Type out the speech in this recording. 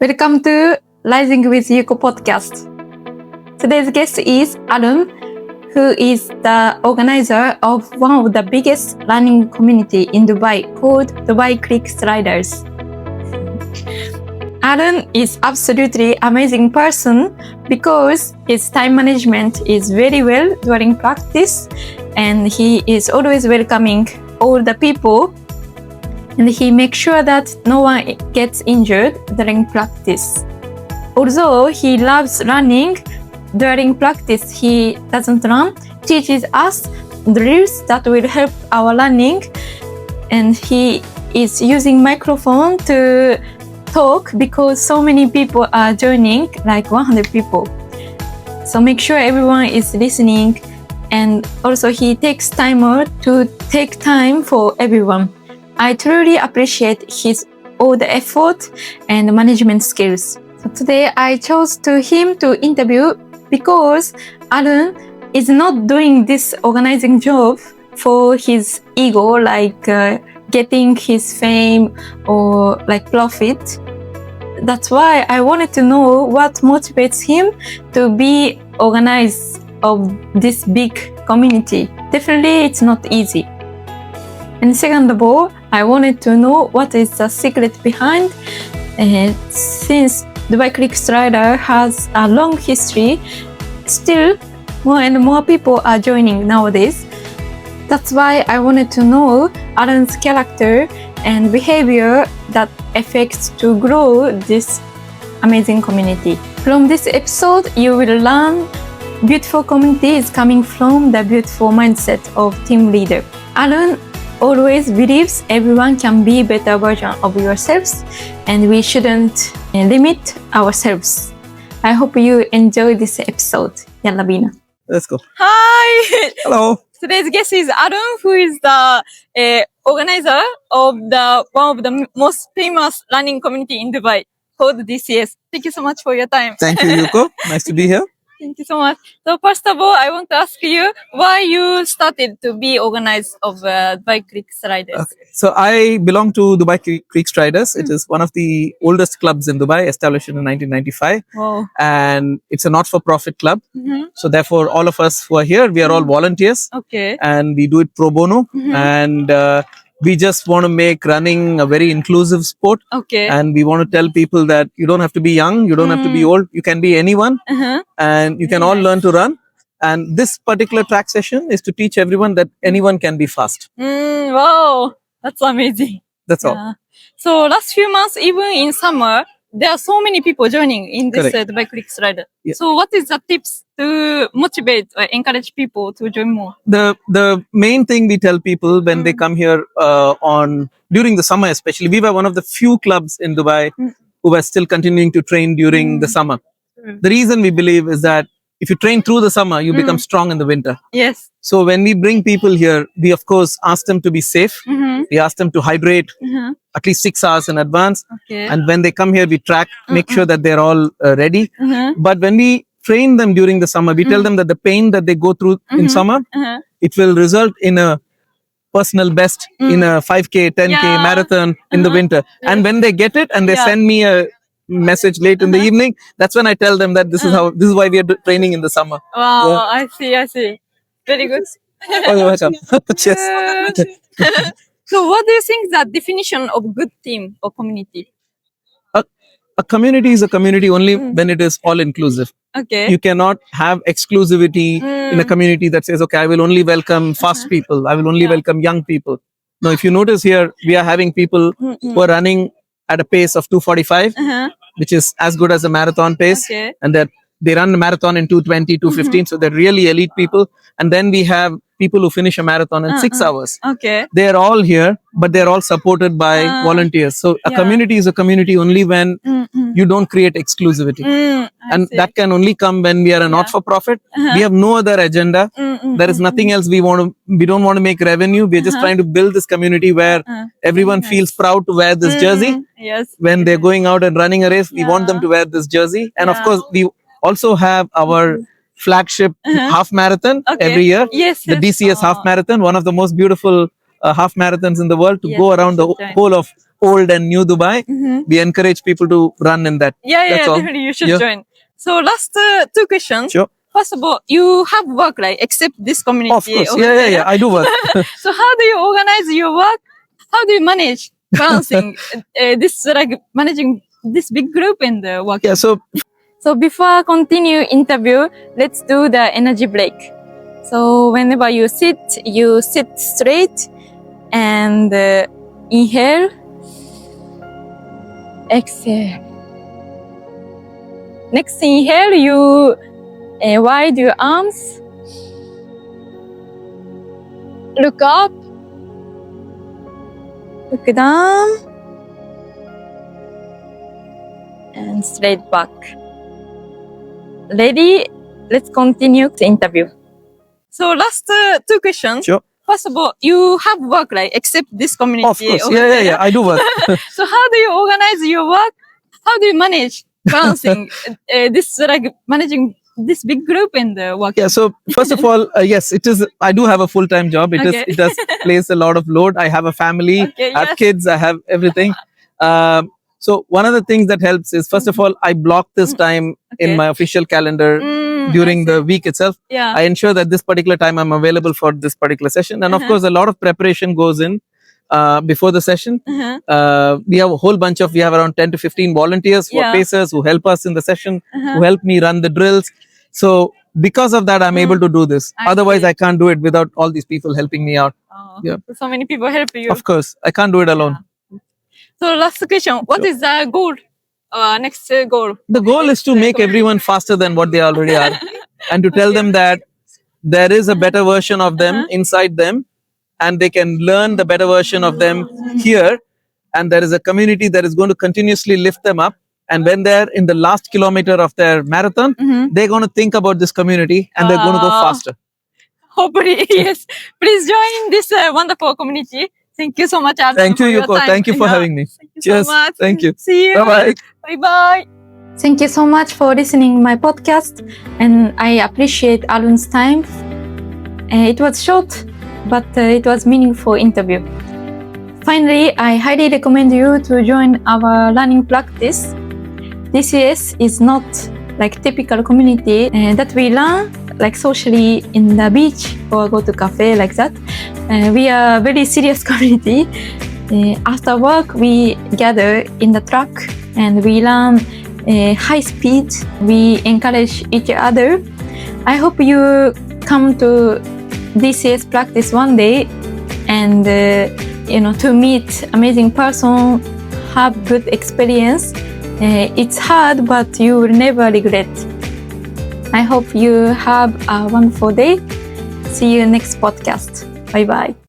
Welcome to Rising with Yuko podcast. Today's guest is Arun, who is the organizer of one of the biggest running community in Dubai called Dubai Creek Striders. Arun is absolutely amazing person because his time management is very well during practice, and he is always welcoming all the people, and he makes sure that no one gets injured during practice. Although he loves running, during practice he doesn't run, teaches us drills that will help our running, and he is using microphone to talk because so many people are joining, like 100 people. So make sure everyone is listening, and also he takes time to take time for everyone. I truly appreciate his all the effort and management skills. So today I chose him to interview because Arun is not doing this organizing job for his ego, like getting his fame or like profit. That's why I wanted to know what motivates him to be organized of this big community. Definitely it's not easy. And second of all, I wanted to know what is the secret behind, since Dubai Creek Strider has a long history, still more and more people are joining nowadays. That's why I wanted to know Arun's character and behavior that affects to grow this amazing community. From this episode, you will learn beautiful community is coming from the beautiful mindset of team leader. Arun always believes everyone can be a better version of yourselves, and we shouldn't limit ourselves. I hope you enjoy this episode. Yalla bina. Let's go. Hi! Hello. Today's guest is Arun, who is the organizer of one of the most famous running community in Dubai called DCS. Thank you so much for your time. Thank you, Yuko. Nice to be here. Thank you so much. So first of all, I want to ask you why you started to be organized of Dubai Creek Striders. Okay. So I belong to Dubai Creek Striders. It is one of the oldest clubs in Dubai, established in 1995. Wow. And it's a not-for-profit club. Mm-hmm. So therefore, all of us who are here, we are all volunteers. Okay. And we do it pro bono. Mm-hmm. And we just want to make running a very inclusive sport. Okay. And we want to tell people that you don't have to be young, you don't have to be old, you can be anyone. Uh-huh. And you can all learn to run. And this particular track session is to teach everyone that anyone can be fast. Wow, that's amazing. That's all. So last few months, even in summer, there are so many people joining in this Dubai Creek Strider. Yeah. So what is the tips to motivate or encourage people to join more? The main thing we tell people when they come here during the summer especially, we were one of the few clubs in Dubai who were still continuing to train during the summer. The reason we believe is that if you train through the summer, you become strong in the winter. Yes. So when we bring people here, we of course ask them to be safe. We ask them to hydrate at least 6 hours in advance. Okay. And when they come here, we track, make sure that they're all ready. But when we train them during the summer, we tell them that the pain that they go through in summer, it will result in a personal best in a 5K, 10K marathon in the winter. And when they get it and they send me a message late in the evening, that's when I tell them that this is why we are training in the summer. Wow, I see. Very good. Oh, you're welcome. Cheers. So what do you think the definition of good team or community? A community is a community only when it is all inclusive. Okay. You cannot have exclusivity in a community that says, okay, I will only welcome fast people. I will only welcome young people. No, if you notice here, we are having people who are running at a pace of 2:45, which is as good as a marathon pace. Okay. And that they run the marathon in 2:20, 2:15. So they're really elite people. And then we have people who finish a marathon in 6 hours. Okay. They're all here, but they're all supported by volunteers. So a community is a community only when you don't create exclusivity. And that can only come when we are a not-for-profit. We have no other agenda. There is nothing else we don't want to make revenue. We're just trying to build this community where everyone feels proud to wear this jersey. Yes. When they're going out and running a race, we want them to wear this jersey. And of course, we also have our flagship half marathon every year. Yes. The DCS half marathon, one of the most beautiful half marathons in the world, to go around the whole of old and new Dubai, we encourage people to run in that. Yeah, That's all. definitely you should Yeah. join. So last two questions. Sure. First of all, you have work, right? Except this community. Of course. over Yeah, there. I do work. So how do you organize your work? How do you manage balancing this, like managing this big group and the work? Yeah, So before continue interview, let's do the energy break. So whenever you sit straight and inhale, exhale. Next inhale, you wide your arms, look up, look down, and straight back. Ready? Let's continue the interview. So last two questions. Sure. First of all, you have work, right? Except this community. Of course. over Yeah, there. I do work. So how do you organize your work? How do you manage balancing this, like managing this big group and the work? Yeah, so first of all, yes, it is. I do have a full-time job. It does place a lot of load. I have a family, Okay, I have yes. kids, I have everything. So one of the things that helps is, first of all, I block this time Okay. in my official calendar during I the see. week itself. Yeah. I ensure that this particular time I'm available for this particular session. And of course, a lot of preparation goes in before the session. We have a whole bunch of, we have around 10 to 15 volunteers who are Yeah. pacers who help us in the session, who help me run the drills. So because of that, I'm able to do this. I Otherwise, see. I can't do it without all these people helping me out. Oh, Yeah. so many people help you. Of course, I can't do it alone. So last question, what Sure. is the goal? Next goal. The goal is to make everyone faster than what they already are, and to tell them that there is a better version of them inside them, and they can learn the better version of them here. And there is a community that is going to continuously lift them up. And when they're in the last kilometer of their marathon, they're going to think about this community and they're going to go faster. Hopefully, yes. Please join this wonderful community. Thank you so much, Arun, Thank you, for your Yuko. time. Thank you for Yeah. having me. Thank you Cheers. so much. Thank you. See you. Bye-bye. Bye-bye. Thank you so much for listening my podcast, and I appreciate Arun's time. It was short, but it was meaningful interview. Finally, I highly recommend you to join our running practice. DCS is not like typical community that we run like socially in the beach or go to cafe like that. We are very serious community. After work, we gather in the truck and we run high speed. We encourage each other. I hope you come to DCS practice one day and to meet amazing person, have good experience. It's hard, but you will never regret. I hope you have a wonderful day. See you next podcast. Bye bye.